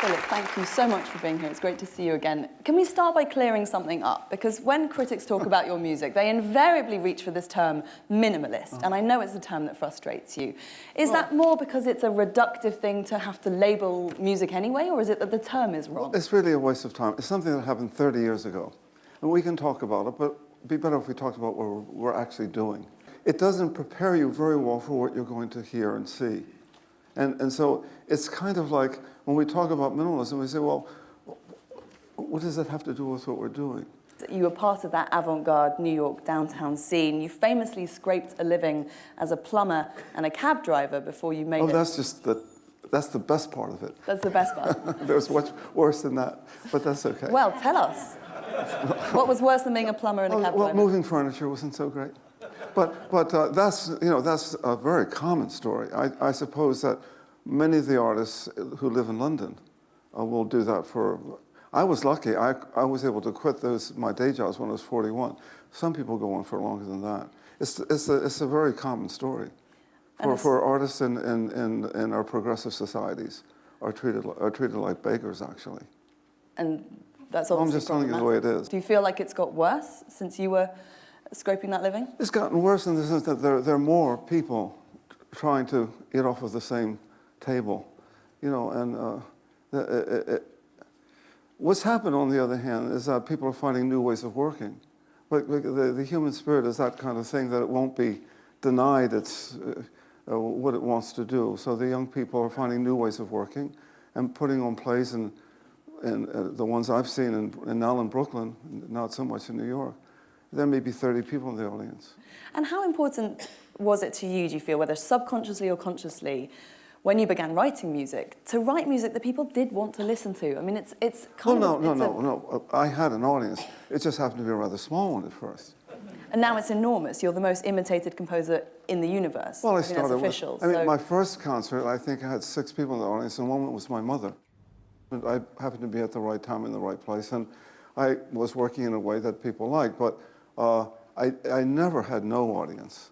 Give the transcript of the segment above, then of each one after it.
Philip, thank you so much for being here. It's great to see you again. Can we start by clearing something up? Because when critics talk about your music, they invariably reach for this term minimalist, and I know it's a term that frustrates you. Is that more because it's a reductive thing to have to label music anyway, or is it that the term is wrong? It's really a waste of time. It's something that happened 30 years ago. And we can talk about it, but it'd be better if we talked about what we're actually doing. It doesn't prepare you very well for what you're going to hear and see. And so it's kind of like when we talk about minimalism, we say, well, what does that have to do with what we're doing? You were part of that avant-garde New York downtown scene. You famously scraped a living as a plumber and a cab driver before you made it. Oh, that's the best part of it. That's the best part. There's much worse than that, but that's okay. Well, tell us. What was worse than being a plumber and a cab driver? Well, moving furniture wasn't so great. But that's a very common story. I suppose that many of the artists who live in London will do that for. I was lucky. I was able to quit my day jobs when I was 41. Some people go on for longer than that. It's a very common story. For artists in our progressive societies are treated like beggars, actually. And that's obviously I'm just telling you the way it is. Do you feel like it's got worse since you were scraping that living? It's gotten worse in the sense that there are more people trying to eat off of the same table, and what's happened, on the other hand, is that people are finding new ways of working. But the human spirit is that kind of thing that it won't be denied what it wants to do. So the young people are finding new ways of working and putting on plays, and the ones I've seen in Penal in Brooklyn, not so much in New York. There may be 30 people in the audience. And how important was it to you, do you feel, whether subconsciously or consciously, when you began writing music, to write music that people did want to listen to? I mean, it's kind of... No. I had an audience. It just happened to be a rather small one at first. And now it's enormous. You're the most imitated composer in the universe. Well, I started official. My first concert, I think I had 6 people in the audience, and one was my mother. And I happened to be at the right time in the right place, and I was working in a way that people liked, but I never had no audience.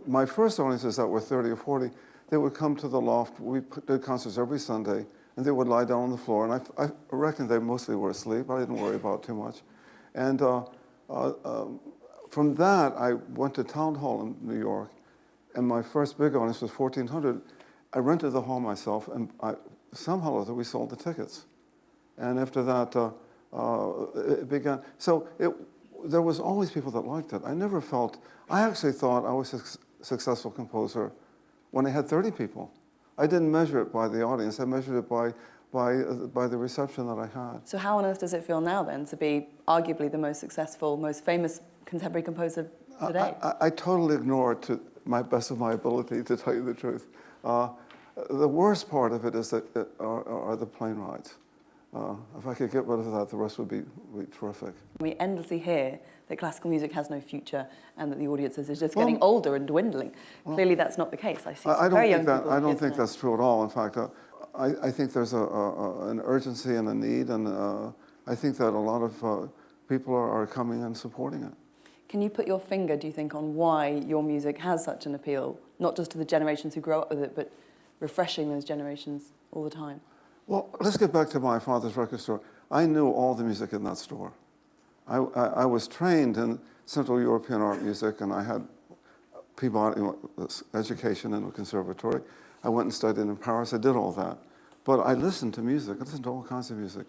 My first audiences that were 30 or 40, they would come to the loft. We did concerts every Sunday, and they would lie down on the floor, and I reckon they mostly were asleep. I didn't worry about it too much. And from that, I went to Town Hall in New York, and my first big audience was 1,400. I rented the hall myself, and somehow or other we sold the tickets. And after that, it began. So there was always people that liked it. I actually thought I was a successful composer when I had 30 people. I didn't measure it by the audience. I measured it by the reception that I had. So how on earth does it feel now, then, to be arguably the most successful, most famous contemporary composer today? I totally ignore it to my best of my ability, to tell you the truth. The worst part of it is are the plane rides. If I could get rid of that, the rest would be terrific. We endlessly hear that classical music has no future and that the audiences is just getting older and dwindling. Clearly, that's not the case. I see some very young people. I don't think that's true at all. In fact, I think there's an urgency and a need, and I think that a lot of people are coming and supporting it. Can you put your finger, do you think, on why your music has such an appeal, not just to the generations who grow up with it, but refreshing those generations all the time? Well, let's get back to my father's record store. I knew all the music in that store. I was trained in Central European art music, and I had Peabody education in a conservatory. I went and studied in Paris. I did all that. But I listened to music. I listened to all kinds of music.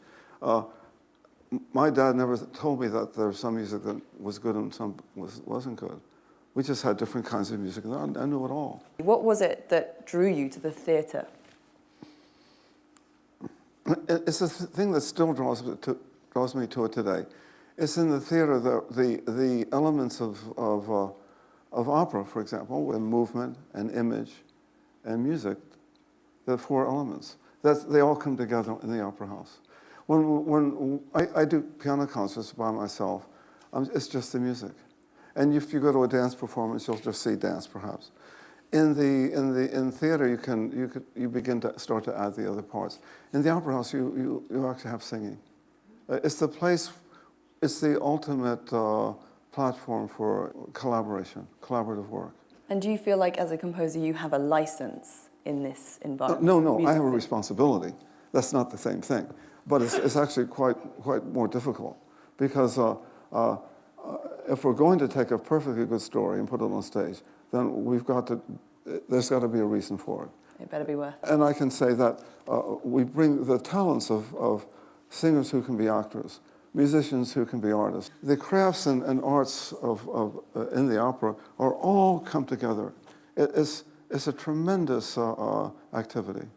My dad never told me that there was some music that was good and some wasn't good. We just had different kinds of music, and I knew it all. What was it that drew you to the theatre? It's a thing that still draws me to it today. It's in the theater, the elements of opera, for example, and movement and image and music, the 4 elements. They all come together in the opera house. When I do piano concerts by myself, it's just the music. And if you go to a dance performance, you'll just see dance, perhaps. In theater, you begin to start to add the other parts. In the opera house, you actually have singing. It's the place. It's the ultimate platform for collaboration, collaborative work. And do you feel like, as a composer, you have a license in this environment? No. I have a responsibility. That's not the same thing. But it's actually quite more difficult because if we're going to take a perfectly good story and put it on stage, then there's got to be a reason for it. It better be worth it. And I can say that we bring the talents of singers who can be actors, musicians who can be artists. The crafts and arts in the opera are all come together. It's a tremendous activity.